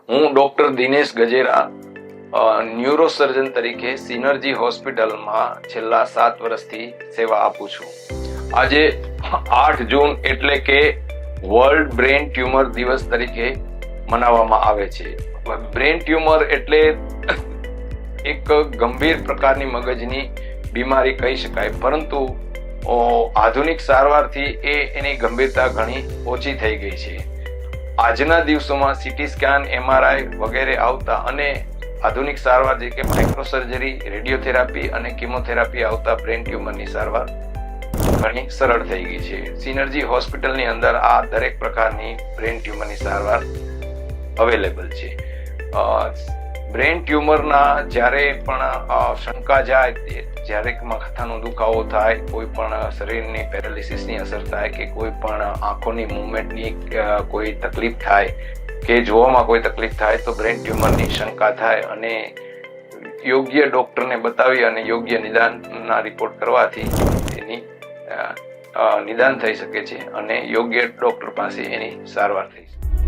હું doctor Dinesh Gajera neurosurgeon તરીકે synergy હોસ્પિટલમાં છેલ્લા 7 વર્ષથી સેવા આપું છું. આજે 8 જૂન એટલે કે વર્લ્ડ બ્રેન ટ્યુમર દિવસ તરીકે મનાવવામાં આવે છે. બ્રેન ટ્યુમર એટલે એક ગંભીર પ્રકારની મગજની બીમારી કહી શકાય, પરંતુ આધુનિક સારવારથી એની ગંભીરતા ઘણી ઓછી થઈ ગઈ છે. આજના દિવસોમાં સીટી સ્કેન, MRI વગેરે આવતા અને આધુનિક સારવાર જે કે માઇક્રોસર્જરી, રેડિયોથેરાપી અને કિમોથેરાપી આવતા બ્રેન ટ્યુમરની સારવાર ઘણી સરળ થઈ ગઈ છે. સિનર્જી હોસ્પિટલની અંદર આ દરેક પ્રકારની બ્રેન ટ્યુમરની સારવાર અવેલેબલ છે. બ્રેન ટ્યુમરના જ્યારે પણ શંકા જાય, જ્યારે માથાનો દુખાવો થાય, કોઈ પણ શરીરની પેરાલિસિસની અસર થાય કે કોઈ પણ આંખોની મૂવમેન્ટની કોઈ તકલીફ થાય કે જોવામાં કોઈ તકલીફ થાય, તો બ્રેન ટ્યુમરની શંકા થાય અને યોગ્ય ડોક્ટરને બતાવી અને યોગ્ય નિદાનના રિપોર્ટ કરવાથી એની નિદાન થઈ શકે છે અને યોગ્ય ડોક્ટર પાસે એની સારવાર થઈ શકે છે.